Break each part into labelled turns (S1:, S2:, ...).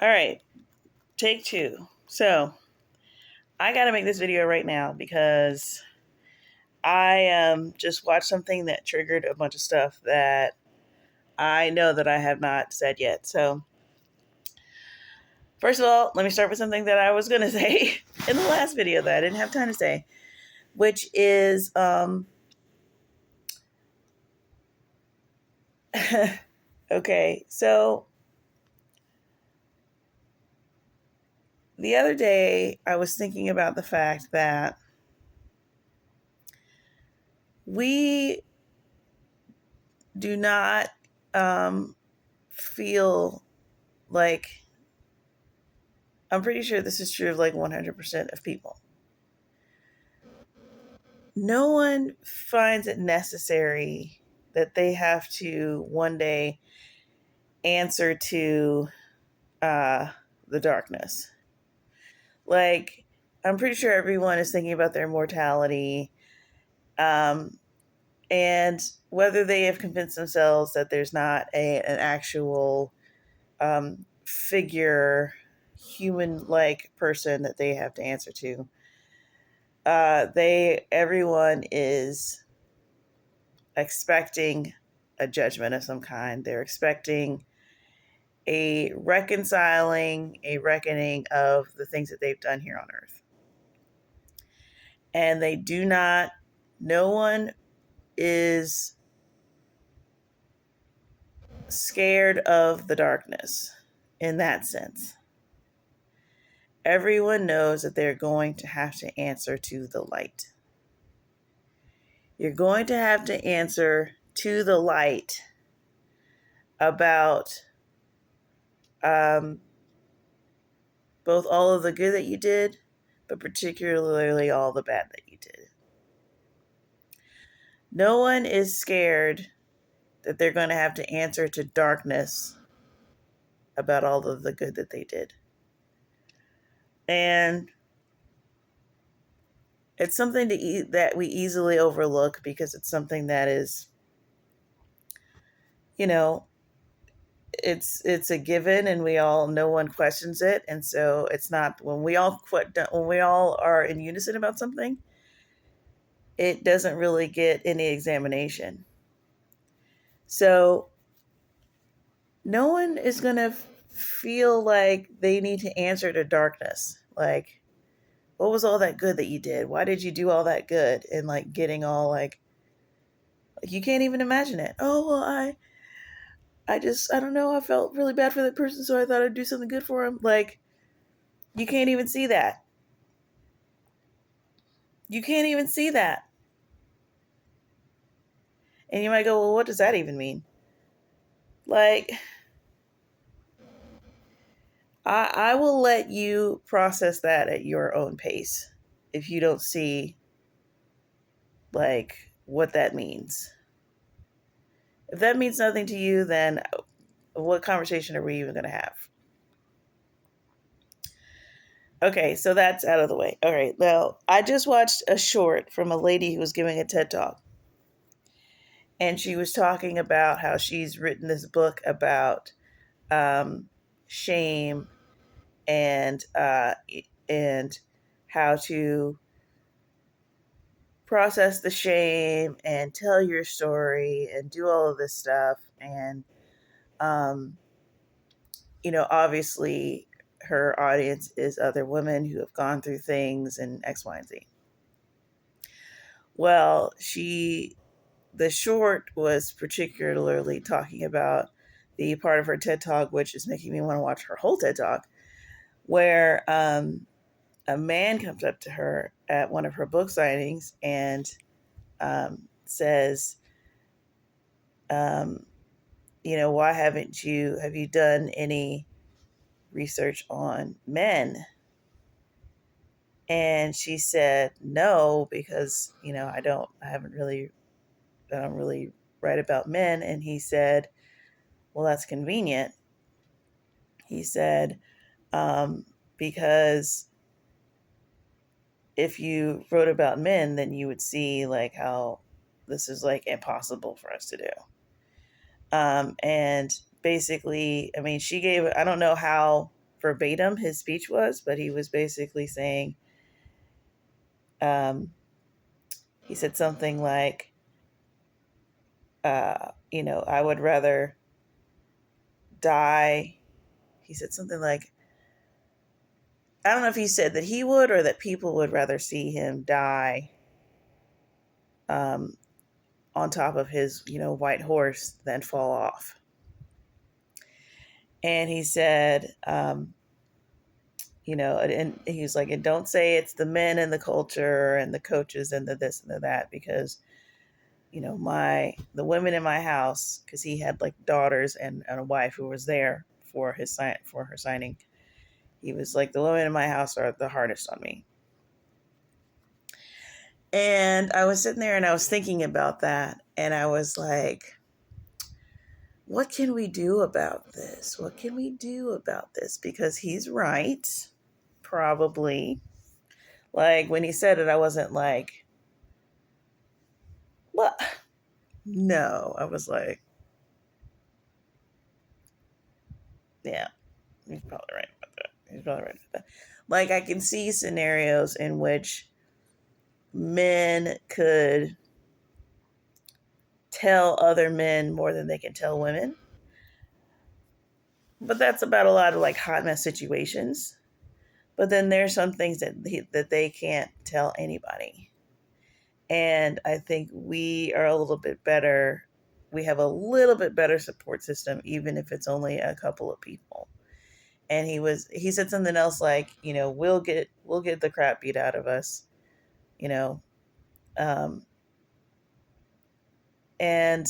S1: All right, take two. So I got to make this video right now because I just watched something that triggered a bunch of stuff that I know that I have not said yet. So first of all, let me start with something that I was going to say in the last video that I didn't have time to say, which is okay. So the other day I was thinking about the fact that we do not feel like, I'm pretty sure this is true of like 100% of people. No one finds it necessary that they have to one day answer to uh, the darkness. Like, I'm pretty sure everyone is thinking about their mortality, um, and whether they have convinced themselves that there's not an actual figure, human like person that they have to answer to. Everyone is expecting a judgment of some kind. They're expecting a reconciling, a reckoning of the things that they've done here on earth. And they do not, no one is scared of the darkness in that sense. Everyone knows that they're going to have to answer to the light. You're going to have to answer to the light about both all of the good that you did, but particularly all the bad that you did. No one is scared that they're going to have to answer to darkness about all of the good that they did. And it's something that we easily overlook because it's something that is, you know, it's a given, and no one questions it. And so it's not, when we all are in unison about something, it doesn't really get any examination. So no one is going to feel like they need to answer to darkness. Like, what was all that good that you did? Why did you do all that good? And like getting all like you can't even imagine it. Oh, well, I don't know. I felt really bad for that person, so I thought I'd do something good for him. Like, you can't even see that. You can't even see that. And you might go, well, what does that even mean? Like, I will let you process that at your own pace if you don't see like what that means. If that means nothing to you, then what conversation are we even going to have? Okay, so that's out of the way. All right, now I just watched a short from a lady who was giving a TED Talk. And she was talking about how she's written this book about shame and how to process the shame and tell your story and do all of this stuff. And um, obviously her audience is other women who have gone through things and X, Y, and Z. Well, the short was particularly talking about the part of her TED Talk, which is making me want to watch her whole TED Talk, where a man comes up to her at one of her book signings and says, why have you done any research on men? And she said, no, because, I don't really write about men. And he said, well, that's convenient. He said, because if you wrote about men, then you would see like how this is like impossible for us to do. And basically, I mean, I don't know how verbatim his speech was, but he was basically saying, um, he said something like, I would rather die. He said something like, I don't know if he said that he would or that people would rather see him die um, on top of his, white horse than fall off. And he said, and he was like, and don't say it's the men and the culture and the coaches and the this and the that, because, the women in my house, because he had like daughters and a wife who was there for her signing. He was like, the women in my house are the hardest on me. And I was sitting there and I was thinking about that. And I was like, what can we do about this? What can we do about this? Because he's right, probably. Like when he said it, I wasn't like, what? No, I was like, yeah, he's probably right about that. He's probably right about that. Like I can see scenarios in which men could tell other men more than they can tell women. But that's about a lot of like hot mess situations. But then there's some things that they can't tell anybody. And I think we are a little bit better. We have a little bit better support system, even if it's only a couple of people. And he said something else like, we'll get the crap beat out of us, you know, um, and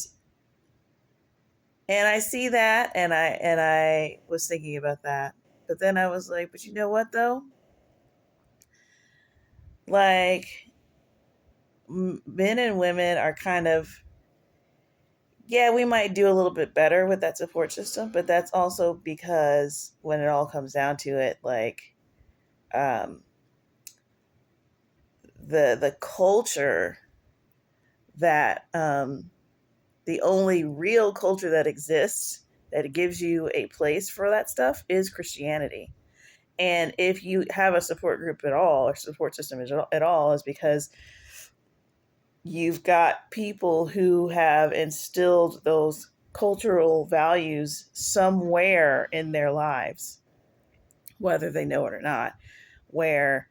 S1: I see that, and I was thinking about that, but then I was like, but you know what though, like men and women are kind of, yeah, we might do a little bit better with that support system, but that's also because when it all comes down to it, like um, the culture that the only real culture that exists that gives you a place for that stuff is Christianity. And if you have a support group at all or support system at all, is because you've got people who have instilled those cultural values somewhere in their lives, whether they know it or not, where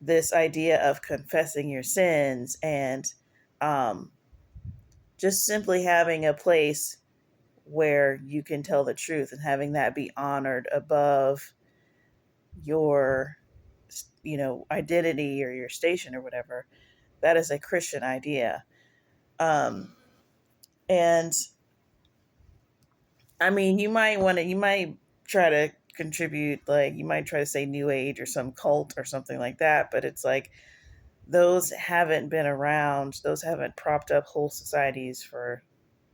S1: this idea of confessing your sins and um, just simply having a place where you can tell the truth and having that be honored above your identity or your station or whatever, that is a Christian idea. And I mean, you might try to contribute, like you might try to say new age or some cult or something like that, but it's like those haven't been around, those haven't propped up whole societies for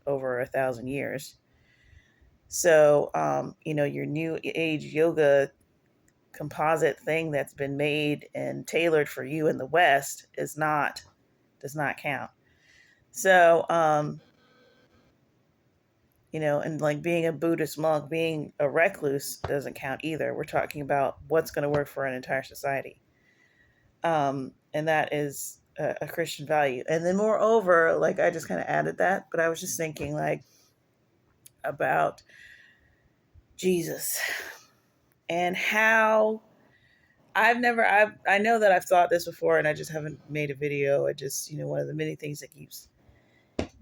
S1: over 1,000 years. So your new age yoga composite thing that's been made and tailored for you in the West does not count. So and like being a Buddhist monk, being a recluse doesn't count either. We're talking about what's going to work for an entire society. And that is a Christian value. And then moreover, like I just kind of added that, but I was just thinking like about Jesus and how I know that I've thought this before and I just haven't made a video. I just, one of the many things that keeps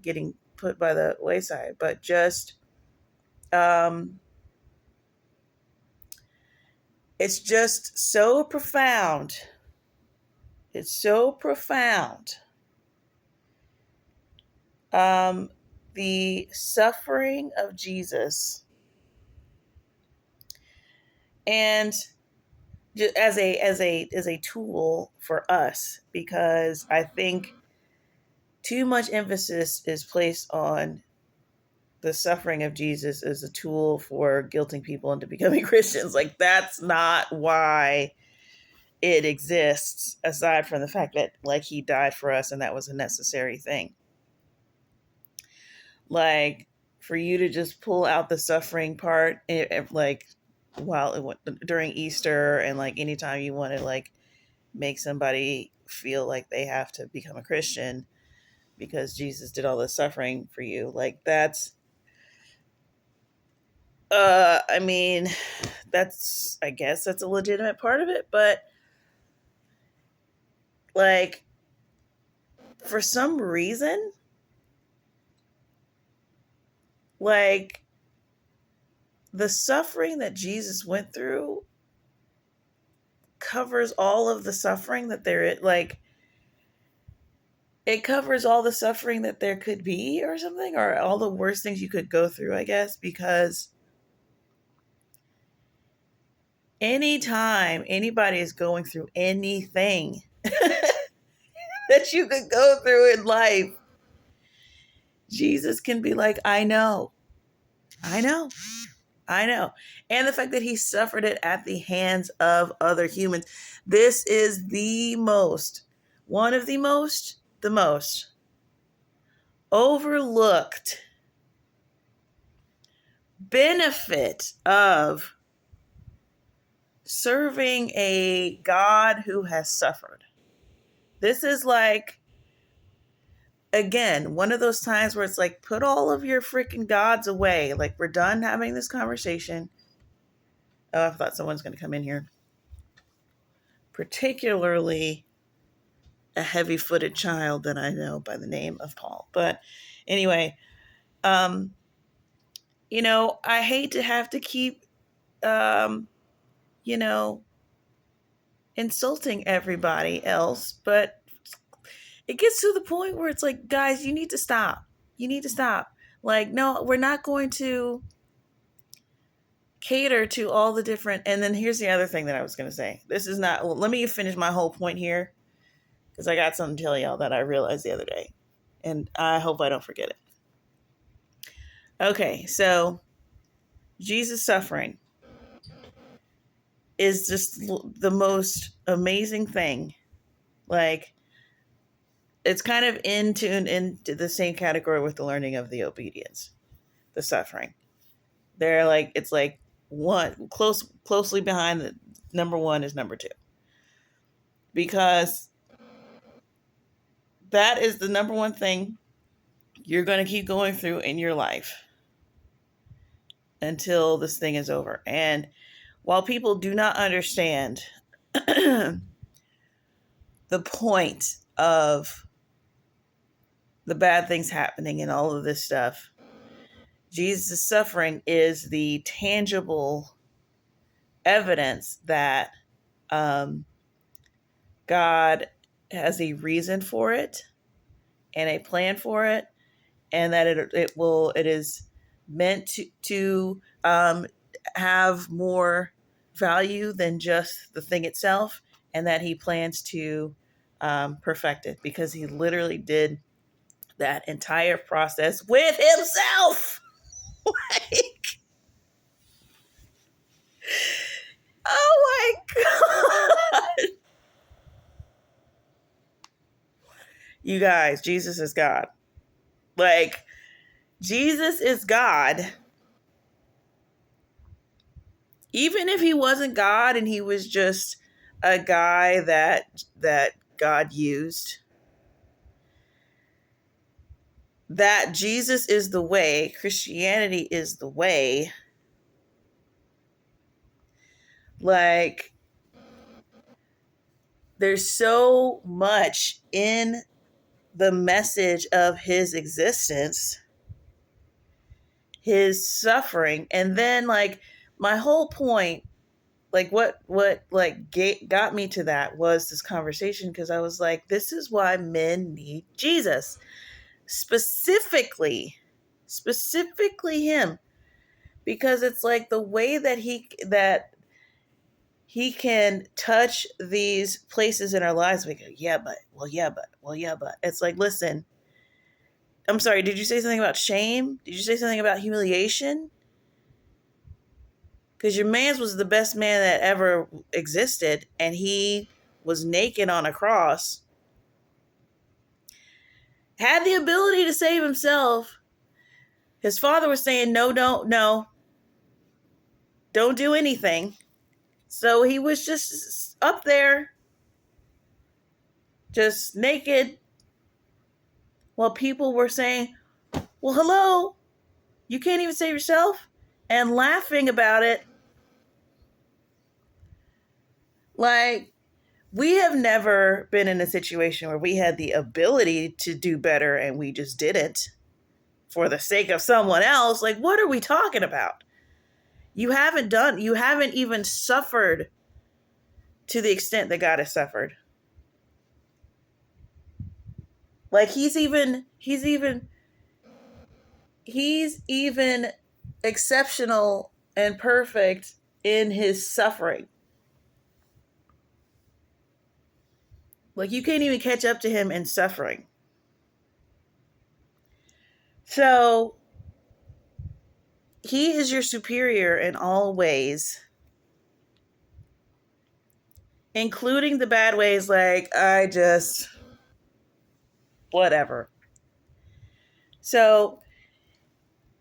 S1: getting put by the wayside, but just, it's just so profound. It's so profound. The suffering of Jesus, and as a tool for us, because I think too much emphasis is placed on the suffering of Jesus as a tool for guilting people into becoming Christians. Like that's not why it exists, aside from the fact that like he died for us and that was a necessary thing. Like for you to just pull out the suffering part, like while during Easter, and like anytime you want to like make somebody feel like they have to become a Christian because Jesus did all this suffering for you. Like that's I mean, that's I guess that's a legitimate part of it, but like for some reason, like the suffering that Jesus went through covers all of the suffering that there is. Like it covers all the suffering that there could be or something, or all the worst things you could go through, I guess, because anytime anybody is going through anything that you could go through in life, Jesus can be like, I know, I know, I know. And the fact that he suffered it at the hands of other humans. This is one of the most overlooked benefit of serving a God who has suffered. This is like, again, one of those times where it's like, put all of your freaking gods away. Like, we're done having this conversation. Oh, I thought someone's going to come in here. Particularly a heavy-footed child that I know by the name of Paul. But anyway, I hate to have to keep, you know, insulting everybody else, but it gets to the point where it's like, guys, you need to stop. You need to stop. Like, no, we're not going to cater to all the different. And then here's the other thing that I was going to say. This is not, well, let me finish my whole point here because I got something to tell y'all that I realized the other day. And I hope I don't forget it. Okay, so Jesus' suffering is just the most amazing thing. Like, it's kind of into the same category with the learning of the obedience, the suffering. They're like, it's like one closely behind the number one is number two, because that is the number one thing you're going to keep going through in your life until this thing is over. And while people do not understand the point of the bad things happening and all of this stuff, Jesus' suffering is the tangible evidence that God has a reason for it and a plan for it, and that it is meant to have more value than just the thing itself, and that he plans to perfect it, because he literally did that entire process with himself. Like, oh my God. You guys, Jesus is God. Like, Jesus is God. Even if he wasn't God and he was just a guy that God used, that Jesus is the way, Christianity is the way. Like, there's so much in the message of his existence, his suffering. And then, like, my whole point, like what like got me to that was this conversation, because I was like, this is why men need Jesus, specifically him, because it's like the way that he can touch these places in our lives. We go, yeah, but, well, yeah, but, well, yeah, but. It's like, listen, I'm sorry, did you say something about shame? Did you say something about humiliation? Because your man's was the best man that ever existed, and he was naked on a cross, had the ability to save himself. His father was saying, no, don't, no. don't do anything. So he was just up there, just naked, while people were saying, well, hello, you can't even save yourself, and laughing about it. Like, we have never been in a situation where we had the ability to do better and we just didn't for the sake of someone else. Like, what are we talking about? You haven't even suffered to the extent that God has suffered. Like, he's even exceptional and perfect in his suffering. Like, you can't even catch up to him in suffering. So he is your superior in all ways, including the bad ways, like, I just, whatever. So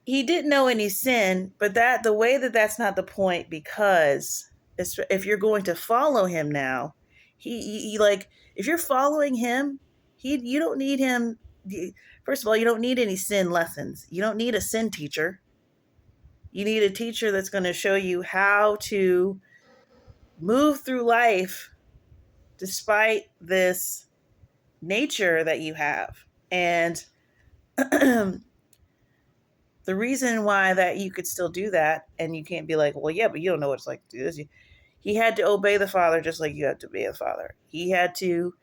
S1: he didn't know any sin, but that the way that that's not the point, because if you're going to follow him now, he like, if you're following him, you don't need him. First of all, you don't need any sin lessons. You don't need a sin teacher. You need a teacher that's going to show you how to move through life despite this nature that you have. And the reason why that you could still do that, and you can't be like, well, yeah, but you don't know what it's like to do this. He had to obey the Father just like you have to obey the Father. He had to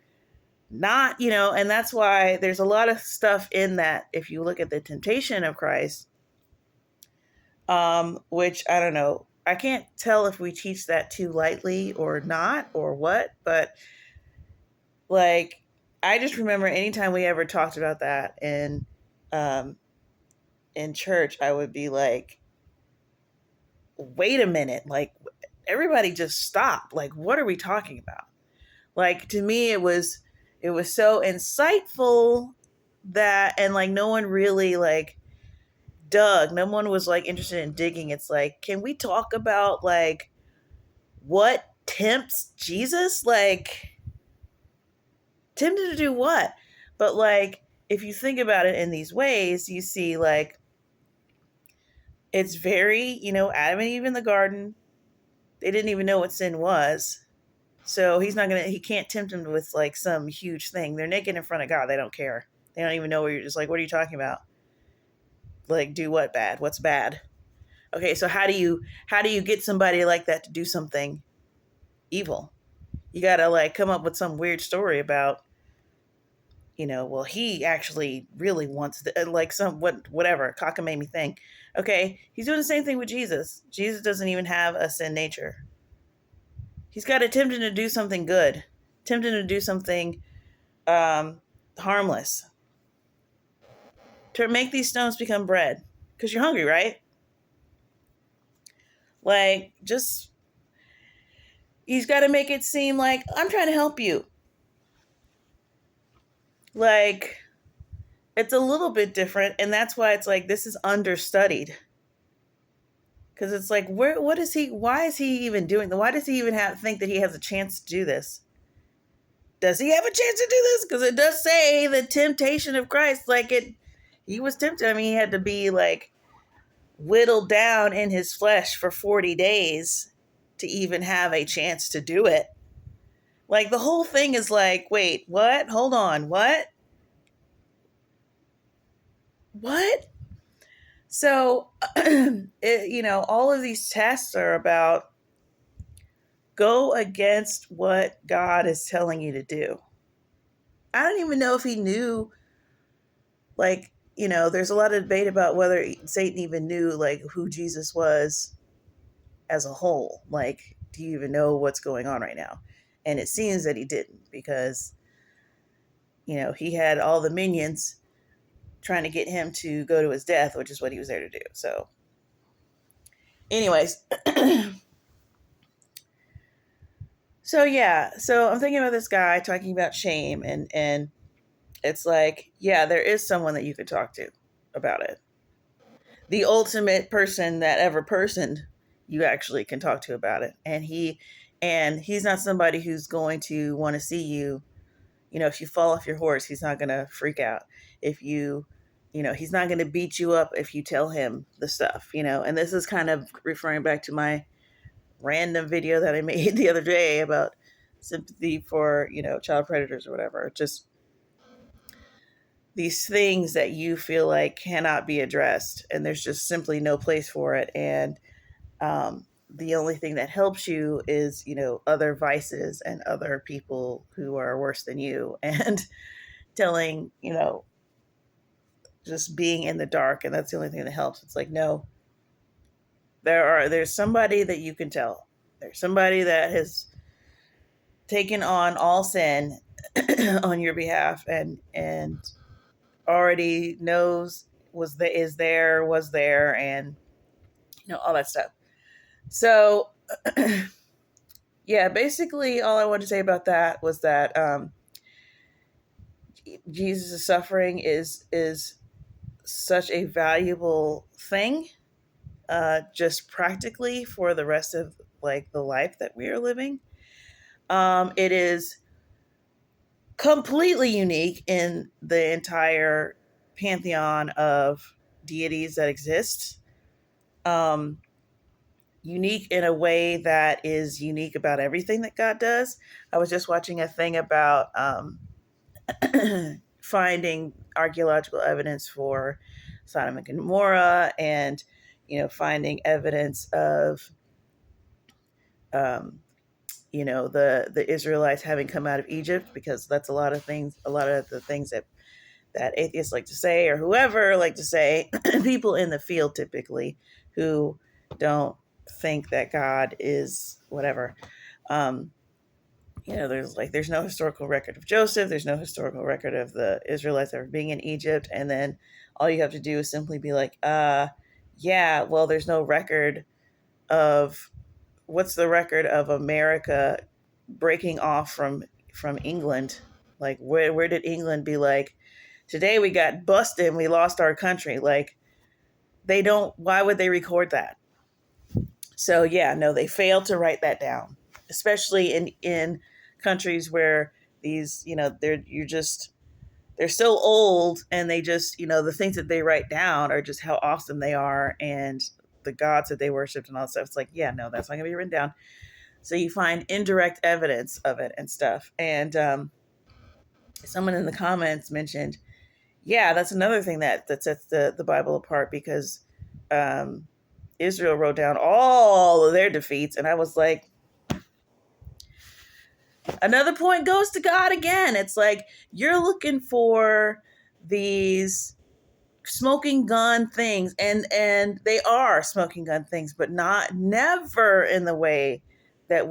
S1: not, and that's why there's a lot of stuff in that. If you look at the temptation of Christ, which I don't know, I can't tell if we teach that too lightly or not or what, but like, I just remember anytime we ever talked about that in church, I would be like, wait a minute, like, everybody just stop. Like, what are we talking about? Like, to me, it was so insightful that, and like, no one really like dug. No one was like interested in digging. It's like, can we talk about like what tempts Jesus? Like, tempted to do what? But like, if you think about it in these ways, you see like, it's very, Adam and Eve in the garden, they didn't even know what sin was. So he can't tempt them with like some huge thing. They're naked in front of God. They don't care. They don't even know what you're just like, what are you talking about? Like, do what bad? What's bad? Okay, so how do you get somebody like that to do something evil? You got to like come up with some weird story about, well, he actually really wants like whatever, cockamamie thing. Okay, he's doing the same thing with Jesus. Jesus doesn't even have a sin nature. He's got to tempt him to do something good, tempt him to do something harmless, to make these stones become bread. Because you're hungry, right? Like, just, he's got to make it seem like, I'm trying to help you. Like, it's a little bit different. And that's why it's like, this is understudied. Because it's like, why is he even doing, why does he even think that he has a chance to do this? Does he have a chance to do this? Because it does say the temptation of Christ, like he was tempted. I mean, he had to be like whittled down in his flesh for 40 days to even have a chance to do it. Like, the whole thing is like, wait, what? Hold on, what? What? So, all of these tests are about go against what God is telling you to do. I don't even know if he knew, like, there's a lot of debate about whether Satan even knew, like, who Jesus was as a whole. Like, do you even know what's going on right now? And it seems that he didn't, because, he had all the minions trying to get him to go to his death, which is what he was there to do. So, anyways. So, yeah. So, I'm thinking about this guy talking about shame, and it's like, yeah, there is someone that you could talk to about it. The ultimate person that ever personed, you actually can talk to about it. And he's not somebody who's going to want to see you. If you fall off your horse, he's not going to freak out. If he's not going to beat you up if you tell him the stuff. And this is kind of referring back to my random video that I made the other day about sympathy for, child predators or whatever. Just these things that you feel like cannot be addressed, and there's just simply no place for it. And the only thing that helps you is, other vices and other people who are worse than you, and telling, just being in the dark. And that's the only thing that helps. It's like, no, there's somebody that you can tell. There's somebody that has taken on all sin on your behalf, and already knows was there, and all that stuff. So yeah, basically all I wanted to say about that was that Jesus' suffering is such a valuable thing, just practically for the rest of like the life that we are living. It is completely unique in the entire pantheon of deities that exist. Unique in a way that is unique about everything that God does. I was just watching a thing about finding archaeological evidence for Sodom and Gomorrah, and finding evidence of the Israelites having come out of Egypt, because that's a lot of the things that atheists like to say, or whoever like to say, people in the field typically, who don't think that God is whatever. There's no historical record of Joseph. There's no historical record of the Israelites ever being in Egypt. And then all you have to do is simply be like, yeah, well, there's no record of, what's the record of America breaking off from England? Like, where did England be like, today we got busted and we lost our country? Like, they don't, why would they record that? So yeah, no, they failed to write that down, especially in countries where these, they're so old, and they just, the things that they write down are just how awesome they are, and the gods that they worshipped and all that stuff. It's like, yeah, no, that's not gonna be written down. So you find indirect evidence of it and stuff. And someone in the comments mentioned, yeah, that's another thing that sets the Bible apart, because Israel wrote down all of their defeats. And I was like, another point goes to God again. It's like, you're looking for these smoking gun things, and they are smoking gun things, but never in the way that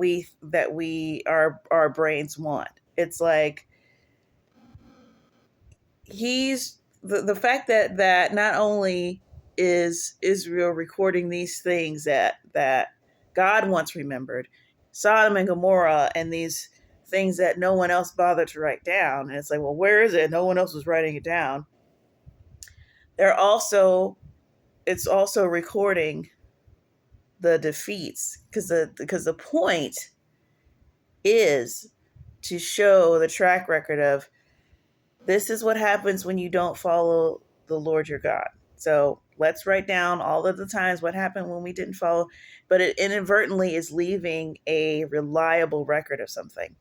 S1: our brains want. It's like, he's the fact that not only is Israel recording these things that God once remembered, Sodom and Gomorrah, and these things that no one else bothered to write down. And it's like, well, where is it? No one else was writing it down. It's also recording the defeats, because the point is to show the track record of, this is what happens when you don't follow the Lord your God. So let's write down all of the times what happened when we didn't follow, but it inadvertently is leaving a reliable record of something.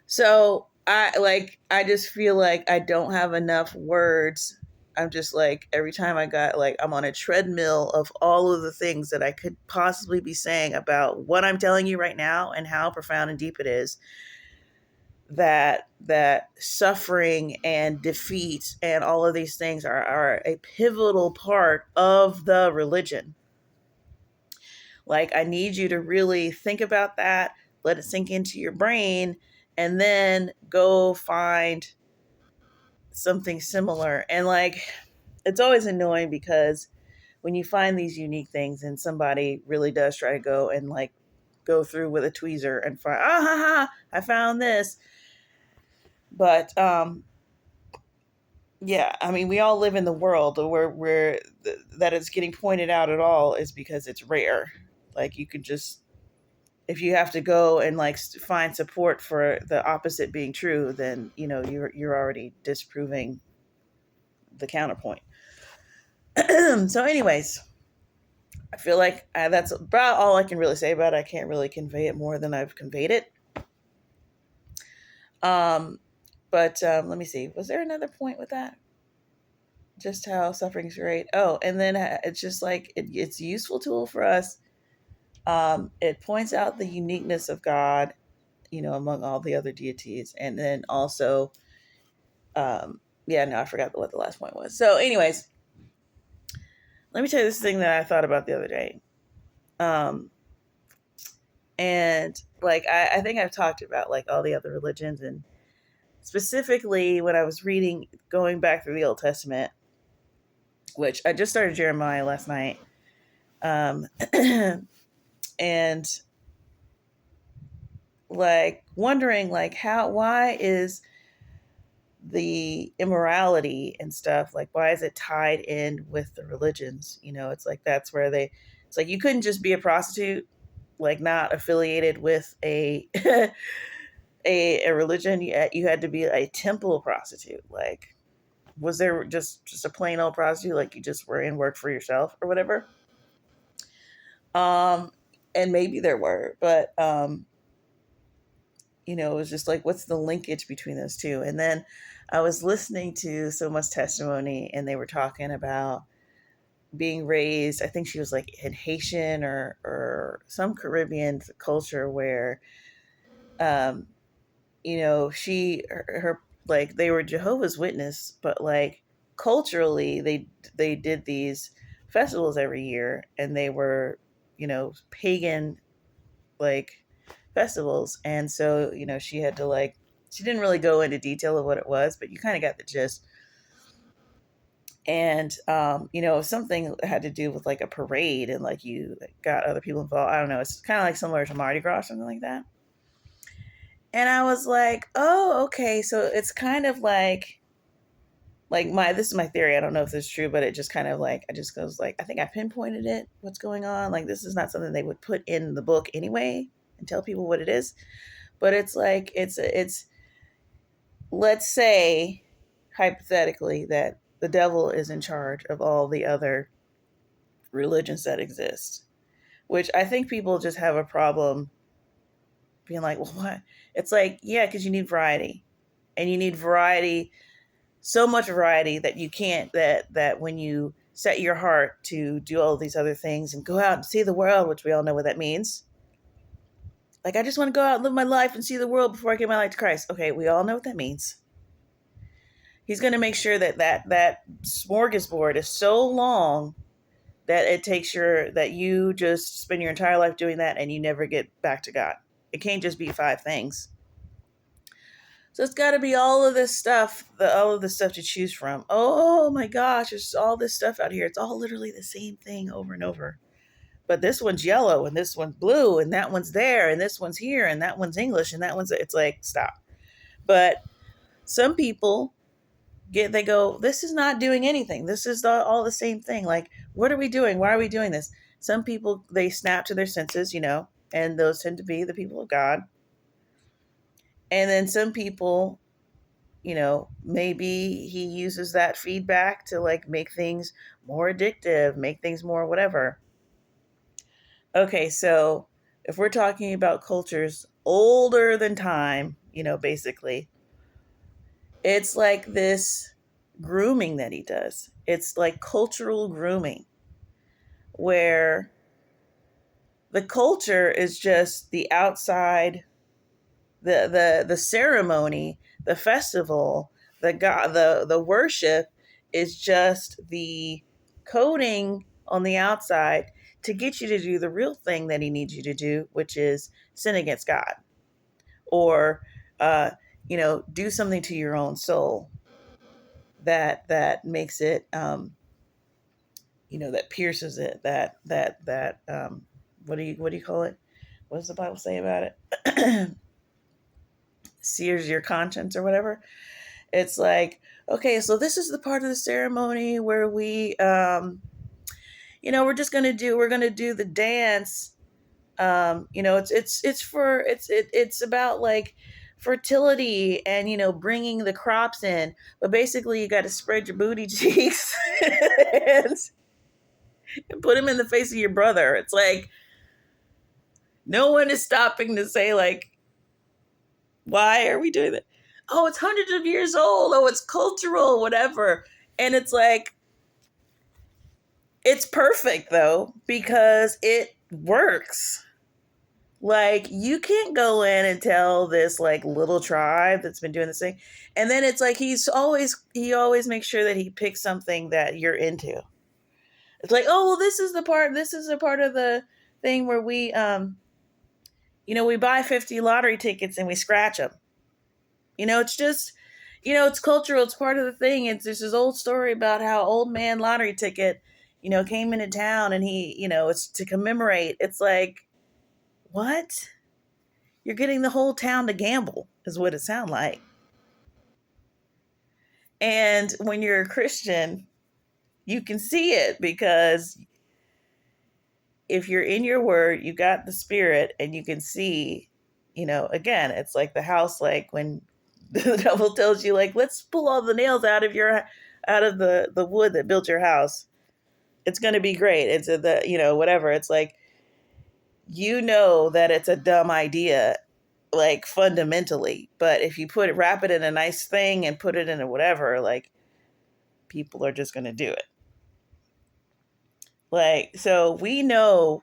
S1: So I just feel like I don't have enough words. I'm just like, every time I'm on a treadmill of all of the things that I could possibly be saying about what I'm telling you right now, and how profound and deep it is, that suffering and defeat and all of these things are a pivotal part of the religion. Like, I need you to really think about that, let it sink into your brain, and then go find something similar. And like, it's always annoying, because when you find these unique things, and somebody really does try to go and like go through with a tweezer and find, I found this. But Yeah, I mean, we all live in the world where that it's getting pointed out at all is because it's rare. Like you could just, if you have to go and like find support for the opposite being true, then you're already disproving the counterpoint. So, anyways, I feel like that's about all I can really say about it. I can't really convey it more than I've conveyed it. Um, but let me see. Was there another point with that? Just how suffering's great. Oh, and then it's just like it's a useful tool for us. It points out the uniqueness of God, among all the other deities, and then also, yeah, no, I forgot what the last point was. So, anyways, let me tell you this thing that I thought about the other day. Um, and like I think I've talked about like all the other religions, and specifically when I was reading, going back through the Old Testament, which I just started Jeremiah last night. Um, and like wondering like why is the immorality and stuff, like why is it tied in with the religions? It's like that's where it's like you couldn't just be a prostitute, like not affiliated with a a religion. You had to be a temple prostitute. Like, was there just a plain old prostitute, like you just were in work for yourself or whatever? um and maybe there were, but it was just like, what's the linkage between those two? And then I was listening to someone's testimony, and they were talking about being raised. I think she was like in Haitian or some Caribbean culture where, um, her like they were Jehovah's Witness, but like culturally they did these festivals every year, and they were pagan like festivals. And so she had to like, she didn't really go into detail of what it was, but you kind of got the gist. And something had to do with like a parade, and like you got other people involved. I don't know, it's kind of like similar to Mardi Gras, something like that. And I was like, oh, okay, so it's kind of like my this is my theory. I don't know if this is true, but it just kind of like, I just goes like, I think I pinpointed it, what's going on. Like, this is not something they would put in the book anyway and tell people what it is. But it's like, it's let's say hypothetically that the devil is in charge of all the other religions that exist, which I think people just have a problem being like, well, what? It's like, yeah, because you need variety, and you need variety, so much variety that you can't, that when you set your heart to do all these other things and go out and see the world, which we all know what that means. Like, I just want to go out and live my life and see the world before I give my life to Christ. Okay, we all know what that means. He's going to make sure that smorgasbord is so long that it takes that you just spend your entire life doing that and you never get back to God. It can't just be 5 things. So it's got to be all of this stuff, all of the stuff to choose from. Oh my gosh, there's all this stuff out here. It's all literally the same thing over and over. But this one's yellow, and this one's blue, and that one's there, and this one's here, and that one's English, and that one's, it's like, stop. But some people they go, this is not doing anything. This is all the same thing. Like, what are we doing? Why are we doing this? Some people, they snap to their senses, and those tend to be the people of God. And then some people, maybe he uses that feedback to like make things more addictive, make things more whatever. Okay, so if we're talking about cultures older than time, basically, it's like this grooming that he does. It's like cultural grooming, where the culture is just the outside, the ceremony, the festival, the god, the worship is just the coding on the outside to get you to do the real thing that he needs you to do, which is sin against God, or do something to your own soul that makes it, that pierces it, that what do you call it? What does the Bible say about it? Sears your conscience or whatever. It's like, okay, so this is the part of the ceremony where we, we're gonna do the dance. It's about like fertility and bringing the crops in, but basically you got to spread your booty cheeks and, and put them in the face of your brother. It's like no one is stopping to say like, why are we doing that? Oh, it's hundreds of years old. Oh, it's cultural, whatever. And it's like, it's perfect though, because it works. Like, you can't go in and tell this like little tribe that's been doing this thing. And then it's like he always makes sure that he picks something that you're into. It's like, oh well, this is a part of the thing where we buy 50 lottery tickets and we scratch them. It's just, it's cultural. It's part of the thing. It's there's this old story about how old man lottery ticket, came into town and he, it's to commemorate. It's like, what? You're getting the whole town to gamble, is what it sounds like. And when you're a Christian, you can see it because if you're in your word, you got the spirit and you can see, again, it's like the house, like when the devil tells you, like, let's pull all the nails out of the wood that built your house. It's going to be great. It's whatever. It's like, that it's a dumb idea, like fundamentally. But if you wrap it in a nice thing and put it in a whatever, like people are just going to do it. Like, so we know,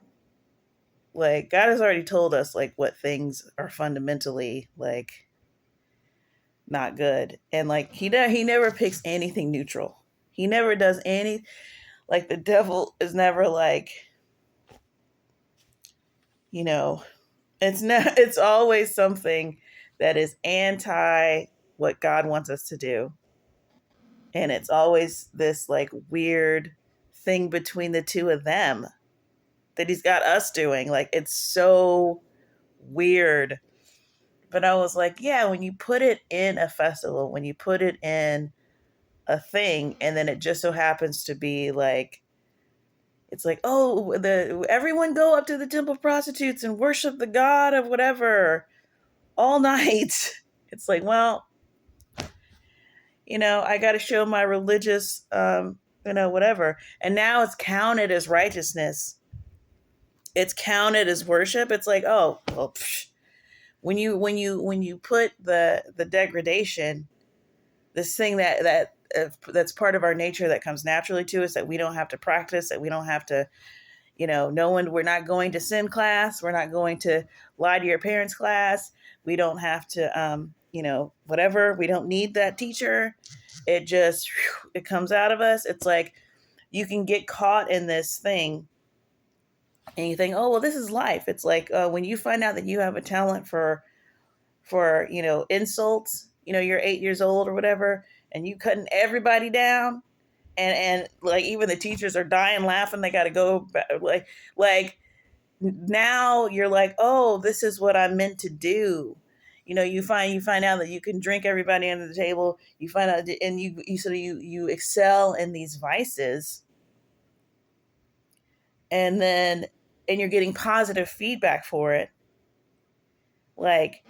S1: like, God has already told us, like, what things are fundamentally, like, not good. And, like, he never picks anything neutral. He never does any, like, the devil is never like, you know, it's always something that is anti what God wants us to do. And it's always this, like, weird thing between the two of them that he's got us doing. Like, it's so weird. But I was like, yeah, when you put it in a festival, when you put it in a thing, and then it just so happens to be like, it's like, oh, the everyone go up to the temple of prostitutes and worship the god of whatever all night. It's like, well, I got to show my religious, whatever. And now it's counted as righteousness. It's counted as worship. It's like, oh, well, when you put the degradation, this thing that's part of our nature that comes naturally to us, that we don't have to practice, that we don't have to, we're not going to sin class, we're not going to lie to your parents class, we don't have to, whatever, we don't need that teacher. It just, it comes out of us. It's like you can get caught in this thing and you think, oh, well, this is life. It's like when you find out that you have a talent for insults, you're 8 years old or whatever, and you cutting everybody down, and like even the teachers are dying laughing, they got to go back, like now you're like, oh, this is what I'm meant to do. You find out that you can drink everybody under the table. You find out, and you excel in these vices, and you're getting positive feedback for it. Like,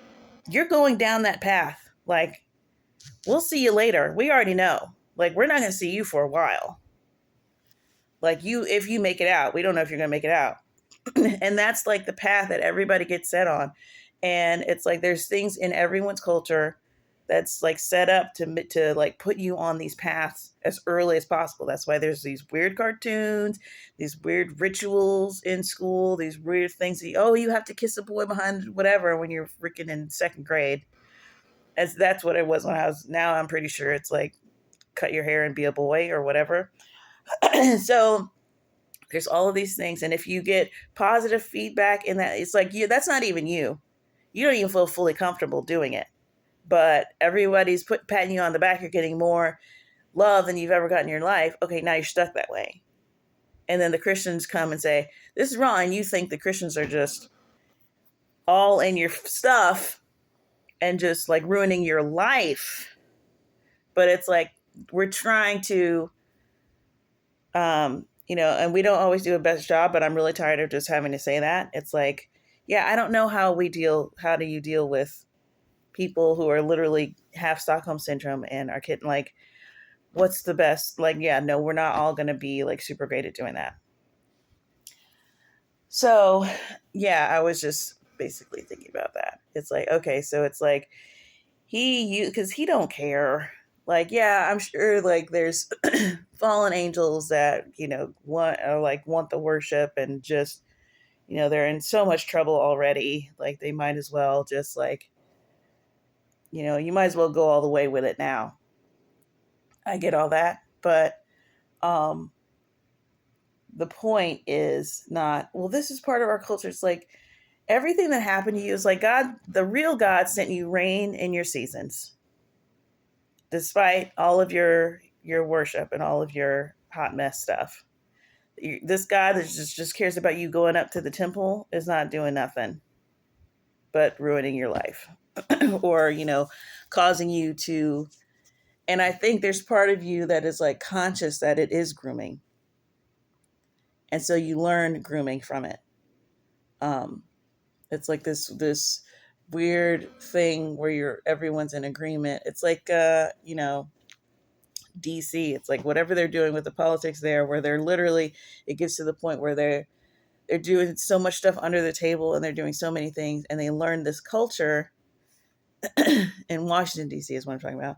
S1: you're going down that path. Like, we'll see you later. We already know. Like, we're not going to see you for a while. Like, if you make it out, we don't know if you're going to make it out. And that's like the path that everybody gets set on. And it's like there's things in everyone's culture that's like set up to like put you on these paths as early as possible. That's why there's these weird cartoons, these weird rituals in school, these weird things that, oh, you have to kiss a boy behind whatever when you're freaking in second grade. As that's what it was when I was. Now I'm pretty sure it's like cut your hair and be a boy or whatever. So there's all of these things, and if you get positive feedback in that, it's like, that's not even you. You don't even feel fully comfortable doing it, but everybody's patting you on the back. You're getting more love than you've ever gotten in your life. Okay, now you're stuck that way. And then the Christians come and say, this is wrong. And you think the Christians are just all in your stuff and just like ruining your life. but it's like we're trying to, and we don't always do a best job, but I'm really tired of just having to say that. It's like, yeah, I don't know how do you deal with people who are literally have Stockholm syndrome and are kidding, like, what's the best, like, yeah, no, we're not all going to be like super great at doing that. So yeah, I was just basically thinking about that. It's like, okay, so it's like because he don't care. Like, yeah, I'm sure like there's fallen angels that want the worship, and just they're in so much trouble already, like they might as well just like you might as well go all the way with it now. I get all that, but um the point is not, well, this is part of our culture. It's like everything that happened to you is like God, the real God, sent you rain in your seasons, despite all of your worship and all of your hot mess stuff. This God that just cares about you going up to the temple is not doing nothing but ruining your life, or causing you to. And I think there's part of you that is like conscious that it is grooming, and so you learn grooming from it. Um, it's like this weird thing where everyone's in agreement. It's like DC. It's like whatever they're doing with the politics there, where they're literally, it gets to the point where they're doing so much stuff under the table, and they're doing so many things, and they learn this culture in Washington D.C. is what I'm talking about,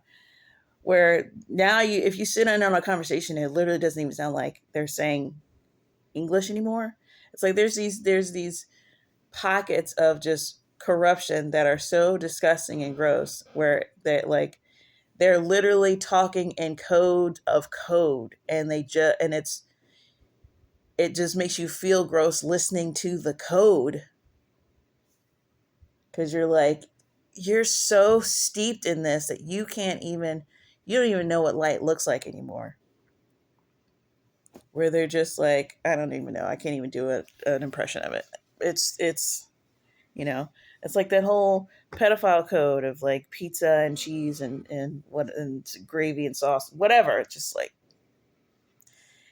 S1: where now if you sit in on a conversation, it literally doesn't even sound like they're saying English anymore. It's like there's these pockets of just corruption that are so disgusting and gross, where they're literally talking in code of code, and it just makes you feel gross listening to the code, because you're so steeped in this that you don't even know what light looks like anymore, where they're just like, I don't even know, I can't even do an impression of it. It's you know it's like that whole pedophile code of like pizza and cheese and gravy and sauce, whatever. It's just like,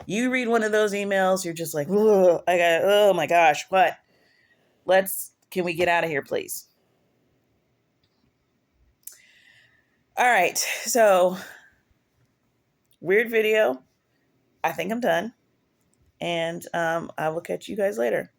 S1: you read one of those emails, you're just like, oh my gosh, what? Can we get out of here, please? All right, so weird video. I think I'm done, and I will catch you guys later.